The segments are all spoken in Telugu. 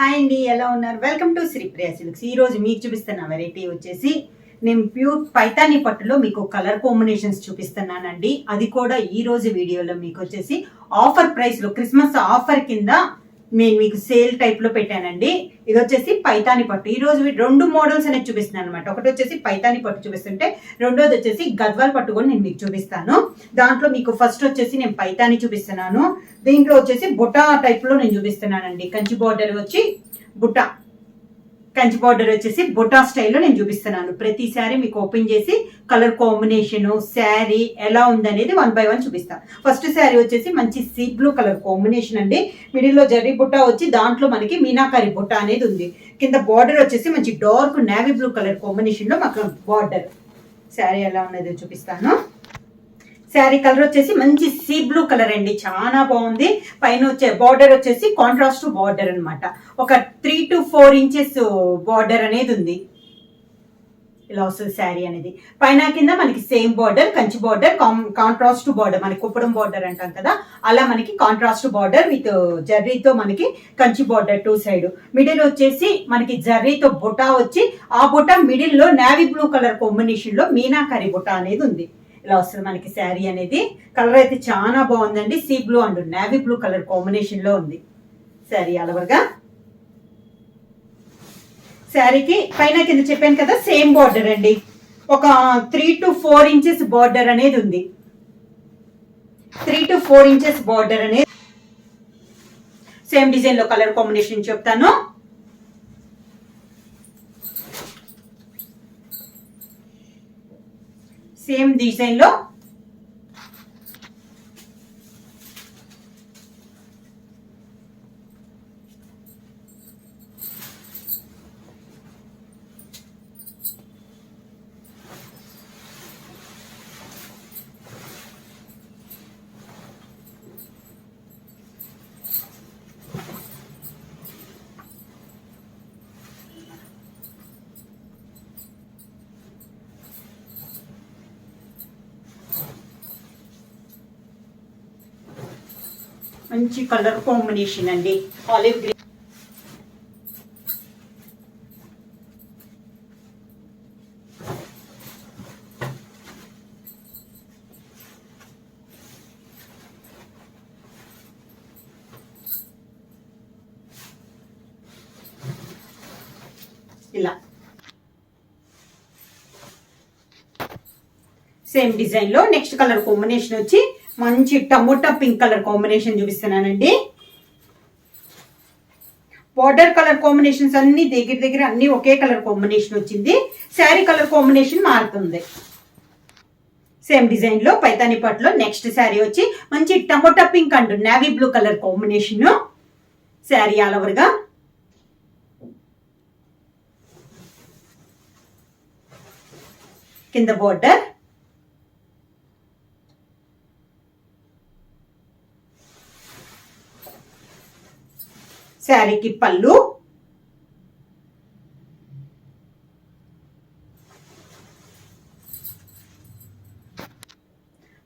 హాయ్ అండి, ఎలా ఉన్నారు? Welcome to Sripriya silks. ఈ రోజు మీకు చూపిస్తున్న వెరైటీ వచ్చేసి నేను ప్యూర్ పైతాని పట్టులో మీకు కలర్ కాంబినేషన్స్ చూపిస్తున్నానండి. అది కూడా ఈ రోజు వీడియోలో మీకు వచ్చేసి ఆఫర్ ప్రైస్ లో క్రిస్మస్ ఆఫర్ కింద నేను మీకు సేల్ టైప్ లో పెట్టానండి. ఇది వచ్చేసి పైతాని పట్టు. ఈ రోజు రెండు మోడల్స్ అనేది చూపిస్తున్నాను అనమాట. ఒకటి వచ్చేసి పైతాని పట్టు చూపిస్తుంటే రెండోది వచ్చేసి గద్వాల్ పట్టు కూడా నేను మీకు చూపిస్తాను. దాంట్లో మీకు ఫస్ట్ వచ్చేసి నేను పైతాని చూపిస్తున్నాను. దీంట్లో వచ్చేసి బుటా టైప్ లో నేను చూపిస్తున్నానండి. కంచి బార్డర్ వచ్చి బుటా, కంచి బార్డర్ వచ్చేసి బుటా స్టైల్లో నేను చూపిస్తున్నాను. ప్రతి శారీ మీకు ఓపెన్ చేసి కలర్ కాంబినేషన్ శారీ ఎలా ఉందనేది 1 by 1 చూపిస్తాను. ఫస్ట్ శారీ వచ్చేసి మంచి సీ బ్లూ కలర్ కాంబినేషన్ అండి. మిడిల్ లో జరీ బుట్ట వచ్చి దాంట్లో మనకి మీనాకారి బుట్ట అనేది ఉంది. కింద బార్డర్ వచ్చేసి మంచి dark navy blue colour combination లో మాకు బార్డర్. శారీ ఎలా ఉన్నదో చూపిస్తాను. శారీ కలర్ వచ్చేసి మంచి సీ బ్లూ కలర్ అండి, చాలా బాగుంది. పైన వచ్చే బార్డర్ వచ్చేసి కాంట్రాస్ట్ బార్డర్ అనమాట. ఒక 3 to 4 ఇంచెస్ బార్డర్ అనేది ఉంది. ఇలా వస్తుంది శారీ అనేది. పైన కింద మనకి same border, Kanchi border, contrast border, మనకి కుప్పడం బార్డర్ అంటాం కదా, అలా మనకి కాంట్రాస్ట్ బార్డర్ విత్ జర్రీతో మనకి కంచి బార్డర్ 2 సైడ్. మిడిల్ వచ్చేసి మనకి జర్రీతో బుటా వచ్చి ఆ బుటా మిడిల్ లో నేవీ బ్లూ కలర్ కాంబినేషన్ లో మీనాకరి బుటా అనేది ఉంది. ఇలా వస్తుంది మనకి శారీ అనేది. కలర్ అయితే చాలా బాగుందండి. Sea blue and navy blue colour combination లో ఉంది శారీ అలవర్గా. శారీకి పైన కింద చెప్పాను కదా సేమ్ బార్డర్ అండి. ఒక 3 to 4 ఇంచెస్ బార్డర్ అనేది ఉంది. 3 to 4 ఇంచెస్ బార్డర్ అనేది సేమ్ డిజైన్ లో కలర్ కాంబినేషన్ చెప్తాను. సేమ్ డిజైన్ లో మంచి కలర్ కాంబినేషన్ అండి, ఆలివ్ గ్రీన్. ఇలా సేమ్ డిజైన్ లో నెక్స్ట్ కలర్ కాంబినేషన్ వచ్చి మంచి టమోటా పింక్ కలర్ కాంబినేషన్ చూపిస్తున్నానండి. బార్డర్ కలర్ కాంబినేషన్స్ అన్ని దగ్గర అన్ని ఒకే కలర్ కాంబినేషన్ వచ్చింది. శారీ కలర్ కాంబినేషన్ మారుతుంది. సేమ్ డిజైన్ లో పైతాని పట్టులో నెక్స్ట్ శారీ వచ్చి మంచి tomato pink and navy blue colour combination sari all over గా. కింద బార్డర్, శారీకి పళ్ళు,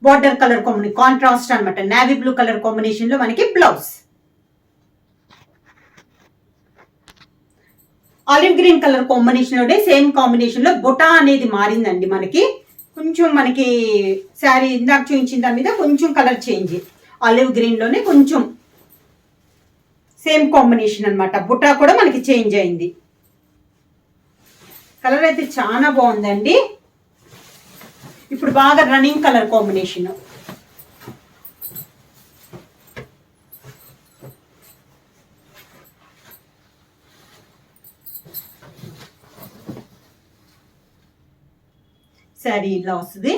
బార్డర్ కలర్ కాంట్రాస్ట్ అనమాట, నేవీ బ్లూ కలర్ కాంబినేషన్ లో మనకి blouse. Olive green colour combination లోనే సేమ్ కాంబినేషన్ లో బుటా అనేది మారిందండి. మనకి కొంచెం మనకి శారీ ఇందాక చూపించిన దాని మీద కొంచెం కలర్ చేంజ్. ఆలివ్ గ్రీన్ లోనే కొంచెం సేమ్ కాంబినేషన్ అనమాట. బుటా కూడా మనకి చేంజ్ అయింది. కలర్ అయితే చాలా బాగుందండి. ఇప్పుడు బాగా రన్నింగ్ కలర్ కాంబినేషన్. శారీ ఇలా వస్తుంది.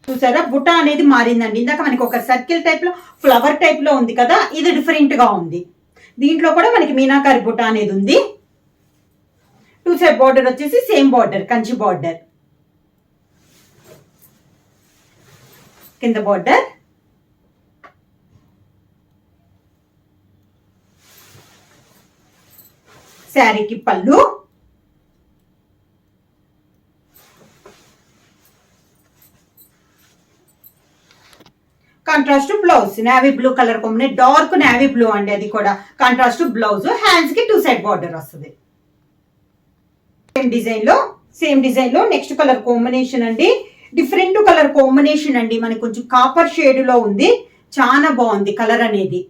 చూసారా, బుటా అనేది మారిందండి. ఇందాక మనకి ఒక సర్కిల్ టైప్ లో ఫ్లవర్ టైప్ లో ఉంది కదా, ఇది డిఫరెంట్ గా ఉంది. దీంట్లో కూడా మనకి మీనాకారి బుటా అనేది ఉంది. 2 సైడ్ బార్డర్ వచ్చేసి సేమ్ బార్డర్, కంచి బార్డర్. కింద బార్డర్, శారీకి పళ్ళు, contrast blouse navy blue colour combination, dark navy blue అండి, అది కూడా కాంట్రాస్ట్ బ్లౌజ్. హ్యాండ్స్ కి 2 సైడ్ బార్డర్ వస్తుంది. సేమ్ డిజైన్ లో నెక్స్ట్ కలర్ కాంబినేషన్ అండి, డిఫరెంట్ కలర్ కాంబినేషన్ అండి, మనకి కొంచెం కాపర్ షేడ్ లో ఉంది. చాలా బాగుంది కలర్ అనేది.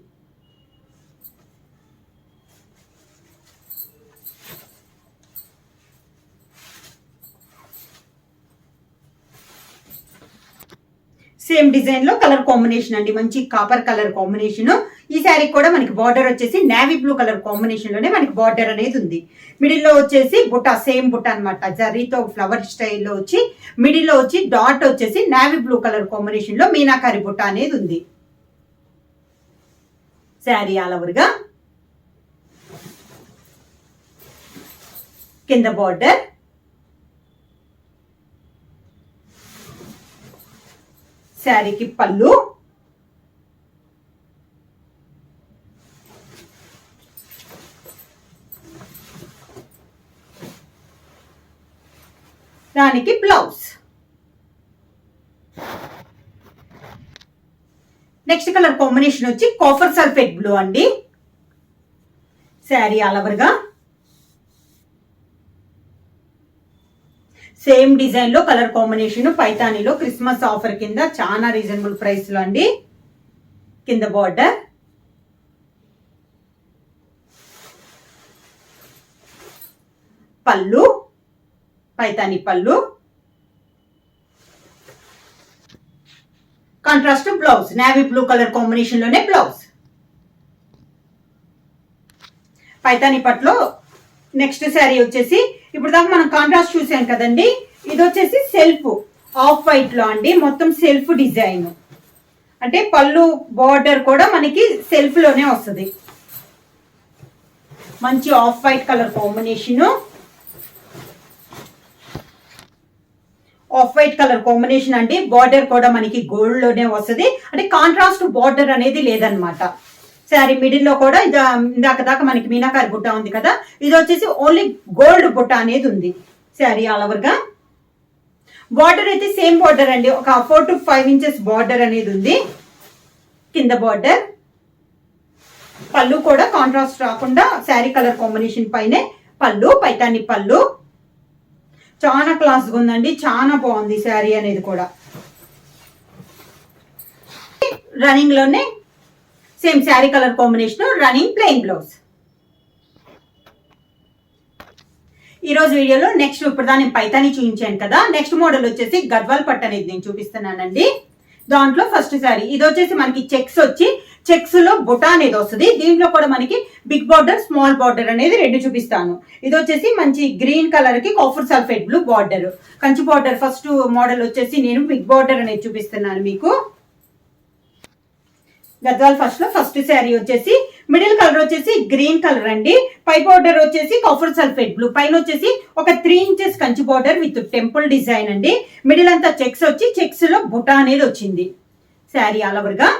సేమ్ డిజైన్ లో కలర్ కాంబినేషన్ అండి, మంచి కాపర్ కలర్ కాంబినేషన్. ఈ శారీ కూడా మనకి బార్డర్ వచ్చేసి నేవీ బ్లూ కలర్ కాంబినేషన్ లోనే మనకి బార్డర్ అనేది ఉంది. మిడిల్ లో వచ్చేసి బుట్ట, సేమ్ బుట్ట అనమాట, జరీతో ఫ్లవర్ స్టైల్లో వచ్చి మిడిల్ లో వచ్చి డాట్ వచ్చేసి నేవీ బ్లూ కలర్ కాంబినేషన్ లో మీనాకారి బుట్ట అనేది ఉంది. శారీ ఆల్ ఓవర్ గా కింద బార్డర్, శారీకి పళ్ళు, దానికి బ్లౌజ్. నెక్స్ట్ కలర్ కాంబినేషన్ వచ్చి కాపర్ సల్ఫేట్ బ్లూ అండి. శారీ ఆల్ ఓవర్ గా సేమ్ డిజైన్ లో కలర్ కాంబినేషన్, పైతానీలో క్రిస్మస్ ఆఫర్ కింద చాలా రీజనబుల్ ప్రైస్ లో అండి. కింద బార్డర్, పళ్ళు, పైతాని పళ్ళు, contrast blouse navy blue colour combination లోనే బ్లౌజ్. పైతాని పట్లో నెక్స్ట్ శారీ వచ్చేసి ఇప్పుడు దాకా మనం కాంట్రాస్ట్ చూసాం కదండి, ఇది వచ్చేసి సెల్ఫ్ ఆఫ్ వైట్ లో అండి, మొత్తం సెల్ఫ్ డిజైన్. అంటే పళ్ళు బార్డర్ కూడా మనకి సెల్ఫ్ లోనే వస్తుంది. మంచి off white colour combination, off white colour combination అండి. బార్డర్ కూడా మనకి గోల్డ్ లోనే వస్తుంది, అంటే కాంట్రాస్ట్ బార్డర్ అనేది లేదనమాట. శారీ మిడిల్ లో కూడా ఇందాక దాకా మనకి మీనాకారి బుట్ట ఉంది కదా, ఇది వచ్చేసి ఓన్లీ గోల్డ్ బుట్ట అనేది ఉంది. శారీ ఆల్ ఓవర్ గా బార్డర్ అయితే సేమ్ బార్డర్ అండి, ఒక 4 to 5 ఇంచెస్ బార్డర్ అనేది ఉంది. కింద బార్డర్, పళ్ళు కూడా కాంట్రాస్ట్ రాకుండా శారీ కలర్ కాంబినేషన్ పైనే పళ్ళు, పైతాని పళ్ళు. చాలా క్లాస్ గా ఉందండి, చాలా బాగుంది శారీ అనేది కూడా. రన్నింగ్ లోనే same sari colour combination, running plain blouse. ఈ రోజు వీడియోలో నెక్స్ట్ ఇప్పుడు నేను పైతాని చూపించాను కదా, నెక్స్ట్ మోడల్ వచ్చేసి గద్వాల్ పట్టు అనేది నేను చూపిస్తున్నానండి. దాంట్లో ఫస్ట్ శారీ ఇది వచ్చేసి మనకి చెక్స్ వచ్చి చెక్స్ లో బుటా అనేది వస్తుంది. దీంట్లో కూడా మనకి బిగ్ బార్డర్, స్మాల్ బార్డర్ అనేది రెండు చూపిస్తాను. ఇది వచ్చేసి మంచి గ్రీన్ కలర్ కి copper sulphate blue border, Kanchi border. First model వచ్చేసి నేను బిగ్ బార్డర్ అనేది చూపిస్తున్నాను మీకు. గద్వాల్ ఫస్ట్ శారీ వచ్చేసి మిడిల్ కలర్ వచ్చేసి గ్రీన్ కలర్ అండి, పై బార్డర్ వచ్చేసి కాపర్ సల్ఫేట్ బ్లూ, పైన వచ్చేసి ఒక 3 inches Kanchi border with temple design అండి. మిడిల్ అంతా చెక్స్ వచ్చి చెక్స్ లో బుటా అనేది వచ్చింది. శారీ ఆల్ ఓవర్ గా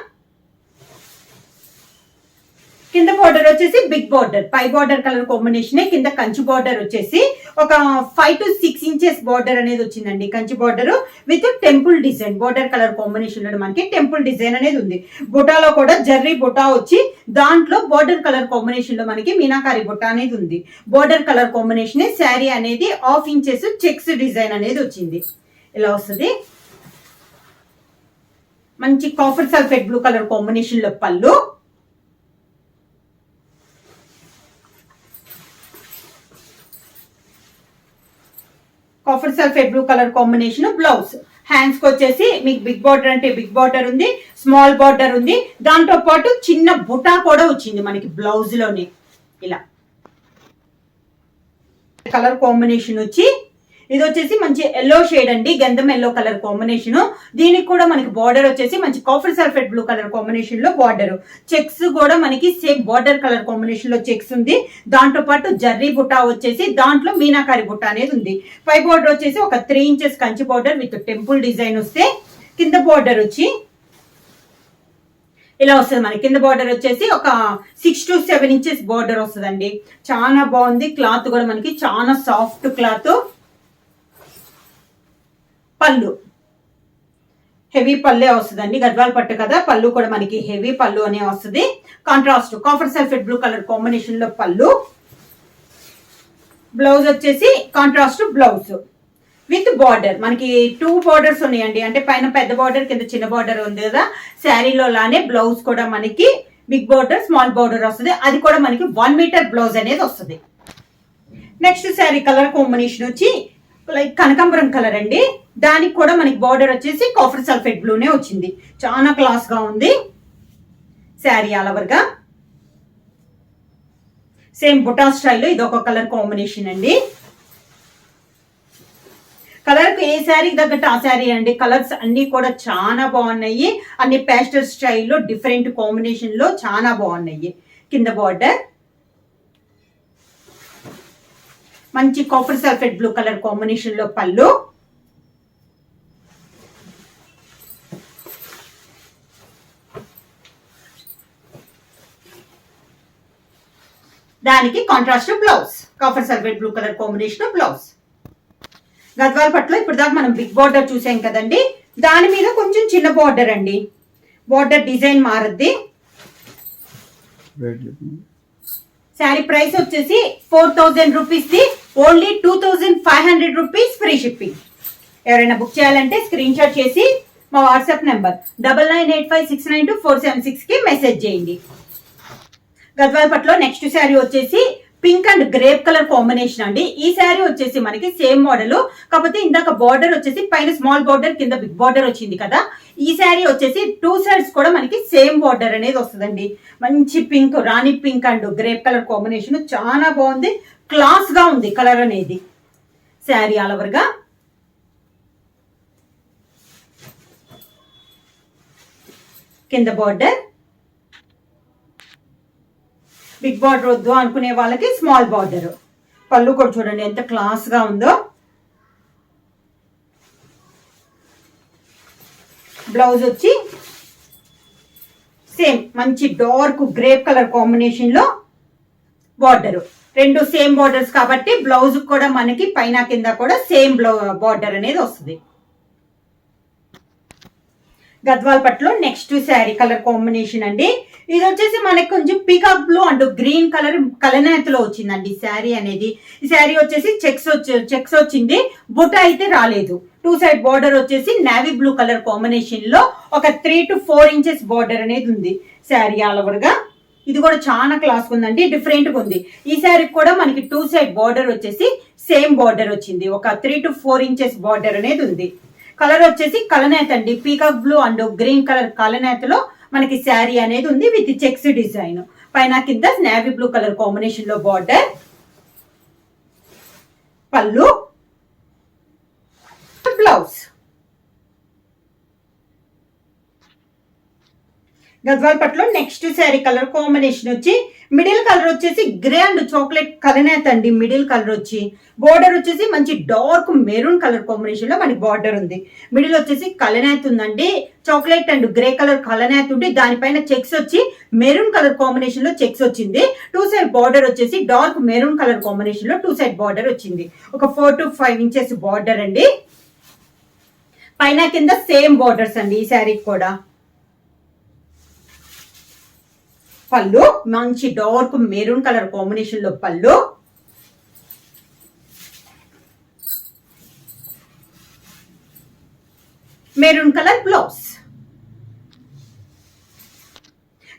కింద బార్డర్ వచ్చేసి బిగ్ బార్డర్, పై బార్డర్ కలర్ కాంబినేషన్, కింద కంచి బార్డర్ వచ్చేసి ఒక 5 to 6 ఇంచెస్ బార్డర్ అనేది వచ్చిందండి. Kanchi border with temple design, border colour combination లో మనకి టెంపుల్ డిజైన్ అనేది ఉంది. బుటాలో కూడా జర్రీ బుటా వచ్చి దాంట్లో బార్డర్ కలర్ కాంబినేషన్ లో మనకి మీనాకారి బుట్ట అనేది ఉంది. బార్డర్ కలర్ కాంబినేషన్, శారీ అనేది 1/2 ఇంచెస్ చెక్స్ డిజైన్ అనేది వచ్చింది. ఇలా వస్తుంది. మంచి copper sulphate blue colour combination లో పళ్ళు, copper sulphate blue colour combination blouse. Hands కి వచ్చేసి మీకు బిగ్ బార్డర్ అంటే బిగ్ బార్డర్ ఉంది, స్మాల్ బార్డర్ ఉంది, దాంతో పాటు చిన్న బుటా కూడా వచ్చింది మనకి బ్లౌజ్ లోనే. ఇలా కలర్ కాంబినేషన్ వచ్చి ఇది వచ్చేసి మంచి ఎల్లో షేడ్ అండి, గంధం ఎల్లో కలర్ కాంబినేషన్. దీనికి కూడా మనకి బార్డర్ వచ్చేసి మంచి copper sulphate blue colour combination లో బార్డర్. చెక్స్ కూడా మనకి సేమ్ బార్డర్ కలర్ కాంబినేషన్ లో చెక్స్ ఉంది. దాంతో పాటు జర్రీ బుట్టా వచ్చేసి దాంట్లో మీనాకారి బుట్ట అనేది ఉంది. పై బార్డర్ వచ్చేసి ఒక 3 inches Kanchi border with temple design వస్తే, కింద బార్డర్ వచ్చి ఇలా వస్తుంది. మనకి కింద బార్డర్ వచ్చేసి ఒక 6 to 7 ఇంచెస్ బార్డర్ వస్తుందండి. చాలా బాగుంది. క్లాత్ కూడా మనకి చాలా సాఫ్ట్ క్లాత్. పళ్ళు హెవీ పల్లే వస్తుందండి, గద్వాల్ పట్టు కదా, పళ్ళు కూడా మనకి హెవీ పళ్ళు అనే వస్తుంది. Contrast copper sulphate blue colour combination లో పళ్ళు. బ్లౌజ్ వచ్చేసి కాంట్రాస్ట్ బ్లౌజ్ విత్ బార్డర్. మనకి 2 బార్డర్స్ ఉన్నాయండి, అంటే పైన పెద్ద బార్డర్ కింద చిన్న బార్డర్ ఉంది కదా, శారీలో లానే బ్లౌజ్ కూడా మనకి బిగ్ బార్డర్ స్మాల్ బార్డర్ వస్తుంది. అది కూడా మనకి 1 మీటర్ బ్లౌజ్ అనేది వస్తుంది. నెక్స్ట్ శారీ కలర్ కాంబినేషన్ వచ్చి లైక్ కనకాంబరం కలర్ అండి, దానికి కూడా మనకి బార్డర్ వచ్చేసి కాపర్ సల్ఫేట్ బ్లూనే వచ్చింది. చాలా క్లాస్ గా ఉంది శారీ ఆల్ ఓవర్ గా. సేమ్ బుటా స్టైల్లో ఇది ఒక కలర్ కాంబినేషన్ అండి. కలర్ కు ఏ శారీకి తగ్గట్టు ఆ శారీ అండి. కలర్స్ అన్ని కూడా చాలా బాగున్నాయి, అన్ని పేస్టల్ స్టైల్లో డిఫరెంట్ కాంబినేషన్ లో చాలా బాగున్నాయి. కింద బార్డర్ మంచి copper sulphate blue colour combination లో పళ్ళు. దానికి contrast blouse copper sulphate blue colour combination blouse. Gadwal పట్టులో ఇప్పుడు దాకా మనం బిగ్ బార్డర్ చూసాం కదండి, దాని మీద కొంచెం చిన్న బార్డర్ అండి. బార్డర్ డిజైన్ మారుద్ది. శారీ ప్రైస్ వచ్చేసి 4000 రూపీస్ ది, ఓన్లీ 2500 రూపీస్ ఫ్రీ షిప్పింగ్. ఎవరైనా బుక్ చేయాలంటే స్క్రీన్ షాట్ చేసి మా వాట్సాప్ నెంబర్ 9985692476 కి మెసేజ్ చేయండి. గద్వాల్ పట్టులో నెక్స్ట్ శారీ వచ్చేసి pink and grape colour combination అండి. ఈ శారీ వచ్చేసి మనకి సేమ్ మోడల్, కాకపోతే ఇందాక బార్డర్ వచ్చేసి పైన స్మాల్ బార్డర్ కింద బిగ్ బార్డర్ వచ్చింది కదా, ఈ శారీ వచ్చేసి 2 సైడ్స్ కూడా మనకి సేమ్ బార్డర్ అనేది వస్తుందండి. మంచి pink, Rani pink and grape colour combination చాలా బాగుంది, క్లాస్ గా ఉంది కలర్ అనేది. శారీ ఆల్ ఓవర్ గా కింద బార్డర్, బిగ్ బార్డర్ వద్దు అనుకునే వాళ్ళకి స్మాల్ బార్డర్. పళ్ళు కూడా చూడండి ఎంత క్లాస్ గా ఉందో. బ్లౌజ్ వచ్చి సేమ్ మంచి డార్క్ గ్రేప్ కలర్ కాంబినేషన్ లో బార్డర్. రెండు సేమ్ బార్డర్స్ కాబట్టి బ్లౌజ్ కూడా మనకి పైన కింద కూడా సేమ్ బార్డర్ అనేది వస్తుంది. గద్వాల్ పట్టులో నెక్స్ట్ శారీ కలర్ కాంబినేషన్ అండి. ఇది వచ్చేసి మనకి కొంచెం peacock blue and green colour కలనేతలో వచ్చిందండి శారీ అనేది. ఈ శారీ వచ్చేసి చెక్స్ వచ్చింది, బుట్ట అయితే రాలేదు. 2 సైడ్ బార్డర్ వచ్చేసి నేవీ బ్లూ కలర్ కాంబినేషన్ లో ఒక 3 to 4 ఇంచెస్ బార్డర్ అనేది ఉంది శారీ ఆల్ ఓవర్ గా. ఇది కూడా చాలా క్లాస్ ఉందండి, డిఫరెంట్ గా ఉంది. ఈ శారీకి కూడా మనకి 2 సైడ్ బార్డర్ వచ్చేసి సేమ్ బార్డర్ వచ్చింది, ఒక 3 to 4 ఇంచెస్ బార్డర్ అనేది ఉంది. కలర్ వచ్చేసి కలనేత అండి, peacock blue and green colour కలనేతలో మనకి శారీ అనేది ఉంది విత్ చెక్స్ డిజైన్. పైన కింద నేవీ బ్లూ కలర్ కాంబినేషన్ లో బార్డర్. పళ్ళు, బ్లౌజ్. గద్వాల్ పట్టులో నెక్స్ట్ శారీ కలర్ కాంబినేషన్ వచ్చి మిడిల్ కలర్ వచ్చేసి గ్రే అండ్ చాక్లెట్ కలనేత అండి. మిడిల్ కలర్ వచ్చి బార్డర్ వచ్చేసి మంచి డార్క్ మెరూన్ కలర్ కాంబినేషన్ లో మనకి బార్డర్ ఉంది. మిడిల్ వచ్చేసి కలనేత ఉందండి, చాక్లెట్ అండ్ గ్రే కలర్ కలనేత ఉండి దానిపైన చెక్స్ వచ్చి మెరూన్ కలర్ కాంబినేషన్ లో చెక్స్ వచ్చింది. 2 సైడ్ బార్డర్ వచ్చేసి డార్క్ మెరూన్ కలర్ కాంబినేషన్ లో 2 సైడ్ బార్డర్ వచ్చింది, ఒక 4 to 5 ఇంచెస్ బార్డర్ అండి. పైన కింద సేమ్ బార్డర్స్ అండి ఈ శారీకి కూడా. పళ్ళు మంచి డార్క్ మెరూన్ కలర్ కాంబినేషన్ లో పళ్ళు. Maroon colour blouse.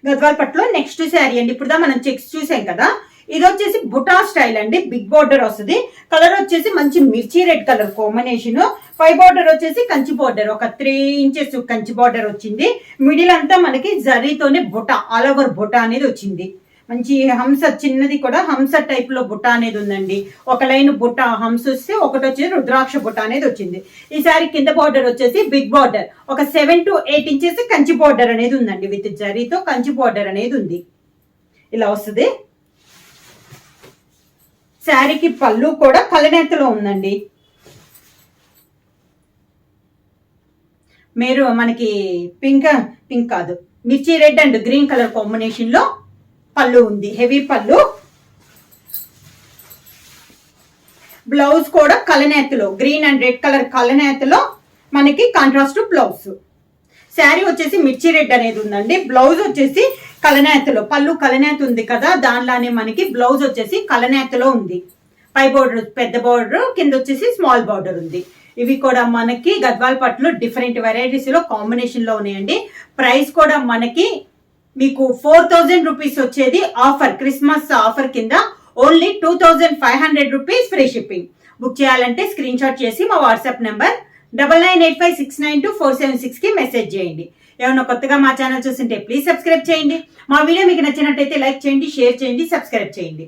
గద్వాల్ పట్టులో నెక్స్ట్ శారీ అండి. ఇప్పుడు మనం చెక్స్ చూసాం కదా, ఇది వచ్చేసి బుటా స్టైల్ అండి, బిగ్ బార్డర్ వస్తుంది. కలర్ వచ్చేసి మంచి మిర్చి రెడ్ కలర్ కాంబినేషన్. పై బార్డర్ వచ్చేసి కంచి బార్డర్, ఒక 3 ఇంచెస్ కంచి బార్డర్ వచ్చింది. మిడిల్ అంతా మనకి జరీతోనే బుట్ట, ఆల్ ఓవర్ బుట్ట అనేది వచ్చింది. మంచి హంస, చిన్నది కూడా హంస టైప్ లో బుట్ట అనేది ఉందండి. ఒక లైన్ బుట్ట హంస వస్తే ఒకటి వచ్చేసి రుద్రాక్ష బుట్ట అనేది వచ్చింది. ఈసారి కింద బార్డర్ వచ్చేసి బిగ్ బార్డర్, ఒక 7 to 8 ఇంచెస్ కంచి బార్డర్ అనేది ఉందండి, విత్ జరీతో కంచి బార్డర్ అనేది ఉంది. ఇలా వస్తుంది. శారీకి పళ్ళు కూడా కలనేతలో ఉందండి. మీరు మనకి పింక్ కాదు, మిర్చి red and green colour combination లో పళ్ళు ఉంది, హెవీ పళ్ళు. బ్లౌజ్ కూడా కలనేతలో గ్రీన్ అండ్ రెడ్ కలర్ కలనేతలో మనకి కాంట్రాస్ట్ బ్లౌజ్. శారీ వచ్చేసి మిర్చి రెడ్ అనేది ఉందండి. బ్లౌజ్ వచ్చేసి కలనేతలో, పళ్ళు కలనేత ఉంది కదా, దానిలానే మనకి బ్లౌజ్ వచ్చేసి కలనేతలో ఉంది. పై బోర్డర్ పెద్ద బోర్డర్, కింద వచ్చేసి స్మాల్ బోర్డర్ ఉంది. ఇవి కూడా మనకి గద్వాల్ పట్టులో డిఫరెంట్ వెరైటీస్ లో కాంబినేషన్ లో ఉన్నాయండి. ప్రైస్ కూడా మనకి మీకు 4000 రూపీస్ వచ్చేది ఆఫర్, క్రిస్మస్ ఆఫర్ కింద only 2500 rupees free shipping. Book చేయాలంటే స్క్రీన్ షాట్ చేసి మా వాట్సాప్ నెంబర్ 9985692476 కి మెసేజ్ చేయండి. ఏమన్నా కొత్తగా మా ఛానల్ చూస్తుంటే ప్లీజ్ సబ్స్క్రైబ్ చేయండి. మా వీడియో మీకు నచ్చినట్టయితే లైక్ చేయండి, షేర్ చేయండి, సబ్స్క్రైబ్ చేయండి.